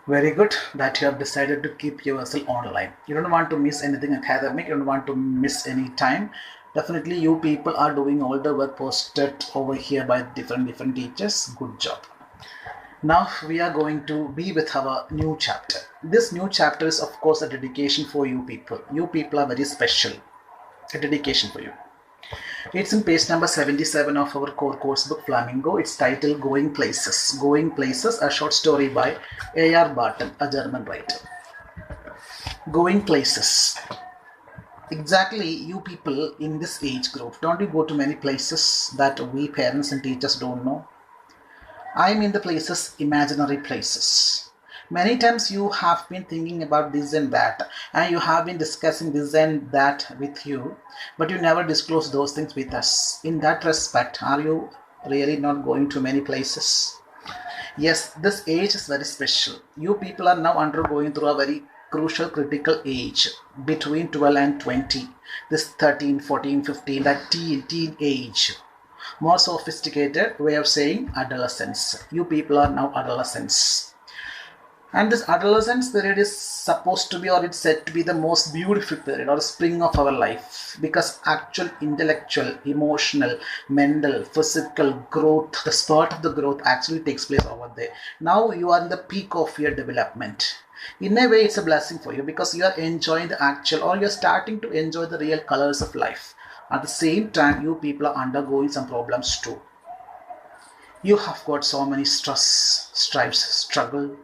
Very good that you have decided to keep yourself online. You don't want to miss anything academic, you don't want to miss any time. Definitely, you people are doing all the work posted over here by different teachers. Good job. Now we are going to be with our new chapter. This new chapter is, of course, a dedication for you people. You people are very special. A dedication for you. It's in page number 77 of our core course book Flamingo. It's titled Going Places. Going Places, a short story by A.R. Barton, a German writer. Going Places. Exactly, you people in this age group, don't you go to many places that we parents and teachers don't know? I mean the places, imaginary places. Many times you have been thinking about this and that, and you have been discussing this and that with you, but you never disclose those things with us. In that respect, are you really not going to many places? Yes, this age is very special. You people are now undergoing through a very crucial, critical age between 12 and 20. This 13, 14, 15, that teen age. More sophisticated way of saying adolescence. You people are now adolescents. And this adolescence period is supposed to be, or it's said to be, the most beautiful period or spring of our life, because actual intellectual, emotional, mental, physical growth, the spurt of the growth actually takes place over there. Now you are in the peak of your development. In a way, it's a blessing for you because you are enjoying the actual, or you're starting to enjoy the real colors of life. At the same time, you people are undergoing some problems too. You have got so many stress, stripes, struggle,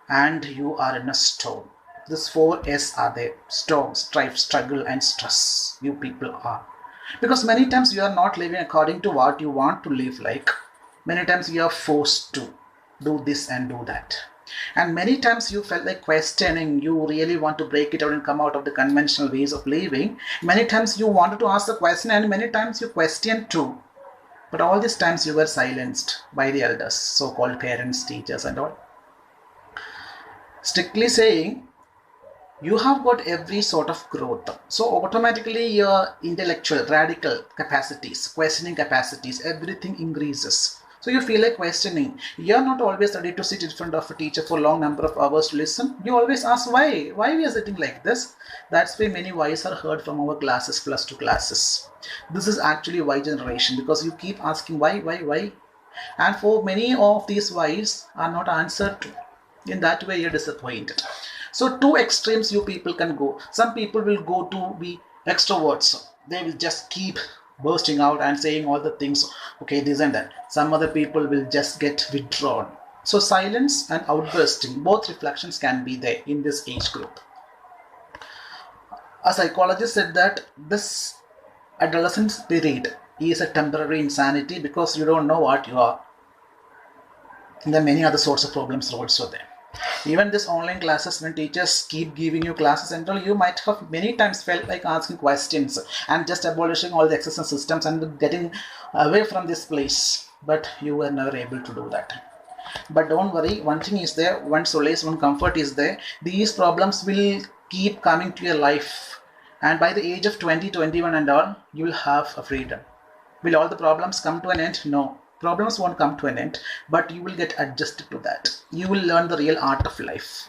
and you are in a storm. These four S are there: storm, strife, struggle, and stress. You people are. Because many times you are not living according to what you want to live like. Many times you are forced to do this and do that. And many times you felt like questioning, you really want to break it out and come out of the conventional ways of living. Many times you wanted to ask the question, and many times you question too. But all these times you were silenced by the elders, so-called parents, teachers, and all. Strictly saying, you have got every sort of growth. So automatically your intellectual, radical capacities, questioning capacities, everything increases. So you feel like questioning. You're not always ready to sit in front of a teacher for a long number of hours to listen. You always ask why? Why we are sitting like this? That's why many whys are heard from our classes, plus two classes. This is actually why generation, because you keep asking why? And for many of these whys are not answered to. In that way, you're disappointed. So two extremes you people can go. Some people will go to be extroverts. They will just keep bursting out and saying all the things, okay, this and that. Some other people will just get withdrawn. So silence and outbursting, both reflections can be there in this age group. A psychologist said that this adolescence period is a temporary insanity because you don't know what you are. And there are many other sorts of problems also there. Even this online classes, when teachers keep giving you classes and all, you might have many times felt like asking questions and just abolishing all the existing systems and getting away from this place. But you were never able to do that. But don't worry, one thing is there, one solace, one comfort is there. These problems will keep coming to your life. And by the age of 20, 21 and all, you will have a freedom. Will all the problems come to an end? No. Problems won't come to an end, but you will get adjusted to that. You will learn the real art of life.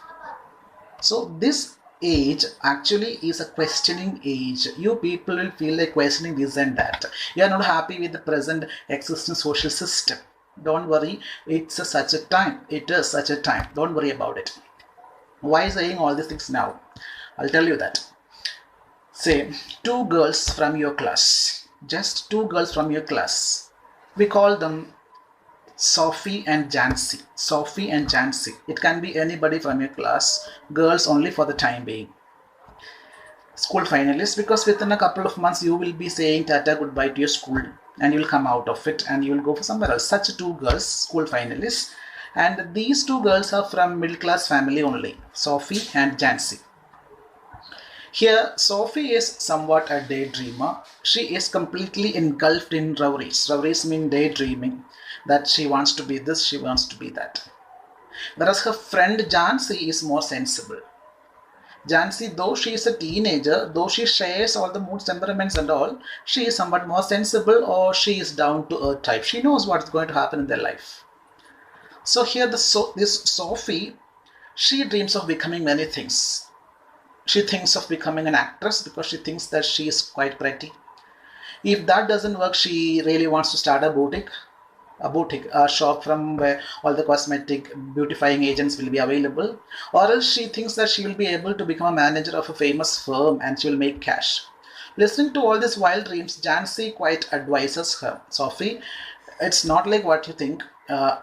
So this age actually is a questioning age. You people will feel like questioning this and that. You are not happy with the present existing social system. Don't worry, it's such a time. It is such a time. Don't worry about it. Why saying all these things now? I'll tell you that. Say, two girls from your class. Just two girls from your class. We call them Sophie and Jancy. Sophie and Jancy. It can be anybody from your class. Girls only for the time being. School finalists, because within a couple of months you will be saying tata goodbye to your school and you will come out of it and you will go for somewhere else. Such two girls, school finalists. And these two girls are from middle class family only. Sophie and Jancy. Here, Sophie is somewhat a daydreamer. She is completely engulfed in reveries. Reveries mean daydreaming. That she wants to be this, she wants to be that. Whereas her friend Jancy is more sensible. Jancy, though she is a teenager, though she shares all the moods, temperaments and all, she is somewhat more sensible, or she is down to earth type. She knows what's going to happen in their life. So here this Sophie She dreams of becoming many things. She thinks of becoming an actress because she thinks that she is quite pretty. If that doesn't work, she really wants to start a shop from where all the cosmetic beautifying agents will be available. Or else she thinks that she will be able to become a manager of a famous firm and she will make cash. Listening to all these wild dreams, Jancy quite advises her, Sophie, it's not like what you think.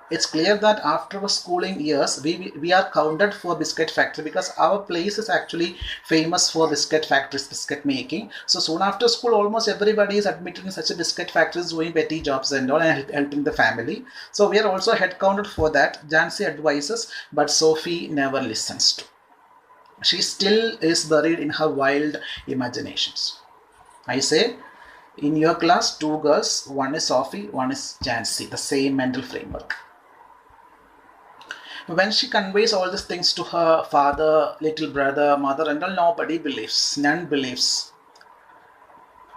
It's clear that after our schooling years, we are counted for biscuit factory because our place is actually famous for biscuit factories, biscuit making. So soon after school, almost everybody is admitted in such a biscuit factories, doing petty jobs and all, and helping the family. So we are also head counted for that. Jancy advises, but Sophie never listens to. She still is buried in her wild imaginations. I say, in your class, two girls, one is Sophie, one is Jancy, the same mental framework. When she conveys all these things to her father, little brother, mother, and all, nobody believes, none believes.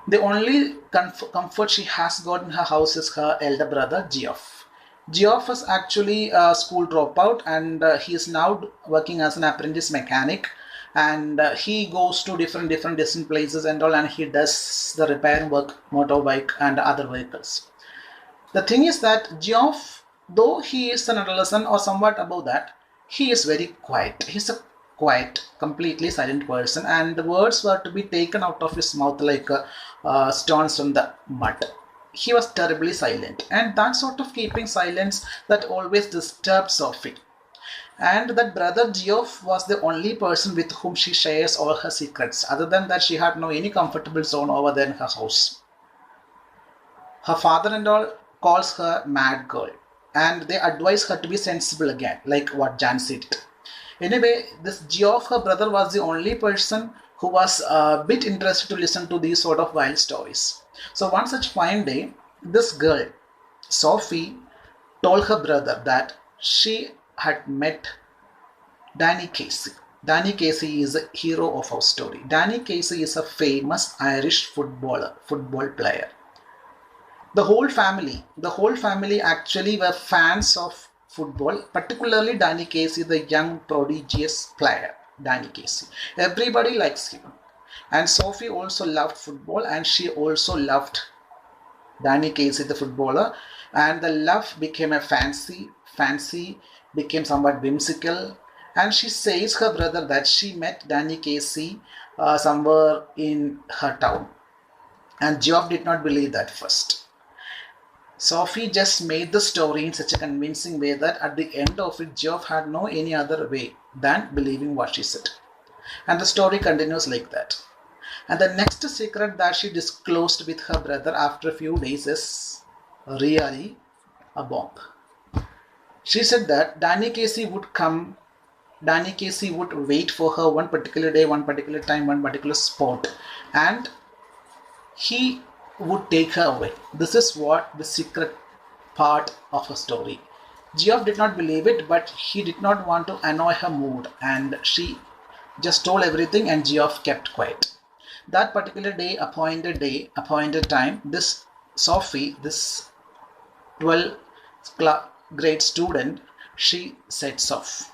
The only comfort she has got in her house is her elder brother, Geoff. Geoff is actually a school dropout and he is now working as an apprentice mechanic, and he goes to different places and all, and he does the repair work, motorbike and other vehicles. The thing is that Geoff, though he is an adolescent or somewhat above that, he is very quiet. He's a quiet, completely silent person, and the words were to be taken out of his mouth like stones from the mud. He was terribly silent, and that sort of keeping silence that always disturbed Sophie. And that brother Geoff was the only person with whom she shares all her secrets. Other than that, she had no any comfortable zone over there in her house. Her father-in-law calls her mad girl, and they advise her to be sensible again, like what Jancy did. Anyway, this Geoff, her brother, was the only person who was a bit interested to listen to these sort of wild stories. So one such fine day, this girl, Sophie, told her brother that she had met Danny Casey. Danny Casey is a hero of our story. Danny Casey is a famous Irish football player. The whole family actually were fans of football, particularly Danny Casey, the young prodigious player. Danny Casey. Everybody likes him. And Sophie also loved football, and she also loved Danny Casey, the footballer, and the love became a fancy became somewhat whimsical. And she says her brother that she met Danny Casey somewhere in her town. And Geoff did not believe that first. Sophie just made the story in such a convincing way that at the end of it, Geoff had no any other way than believing what she said. And the story continues like that. And the next secret that she disclosed with her brother after a few days is really a bomb. She said that Danny Casey would wait for her one particular day, one particular time, one particular spot, and he would take her away. This is what the secret part of her story. Geoff did not believe it, but he did not want to annoy her mood, and she just told everything, and Geoff kept quiet. That particular day, appointed time, this Sophie, this 12th grade student, she sets off.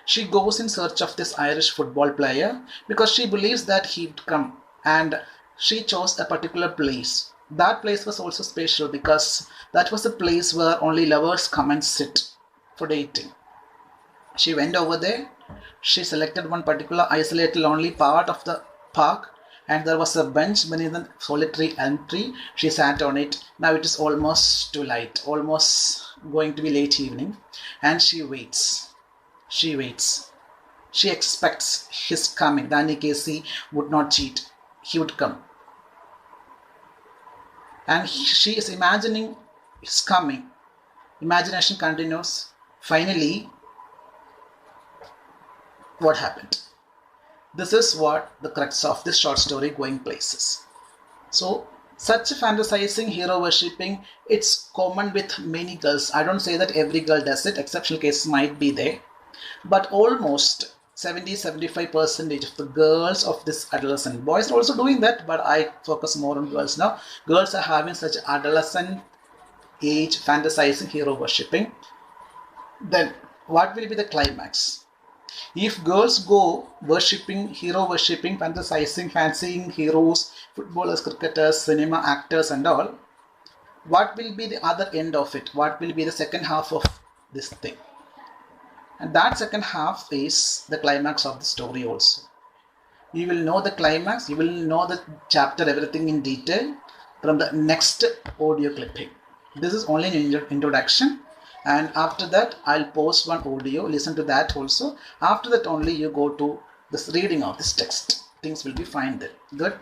She goes in search of this Irish football player because she believes that he'd come, and she chose a particular place. That place was also special because that was a place where only lovers come and sit for dating. She went over there. She selected one particular isolated lonely part of the park, and there was a bench beneath a solitary elm tree. She sat on it. Now it is almost too light, almost going to be late evening, and she waits. She waits. She expects his coming. Danny Casey would not cheat. He would come. And she is imagining his coming. Imagination continues. Finally, what happened? This is what the crux of this short story, Going Places. So, such fantasizing, hero worshipping, it's common with many girls. I don't say that every girl does it, exceptional cases might be there. But almost 70-75% of the girls of this adolescent, boys are also doing that, but I focus more on girls now. Girls are having such adolescent age fantasizing, hero worshipping. Then what will be the climax? If girls go worshipping, hero worshipping, fantasizing, fancying heroes, footballers, cricketers, cinema actors and all, what will be the other end of it? What will be the second half of this thing? And that second half is the climax of the story also. You will know the climax, you will know the chapter, everything in detail from the next audio clipping. This is only an introduction, and after that I'll post one audio, listen to that also. After that only you go to this reading of this text. Things will be fine then. Good.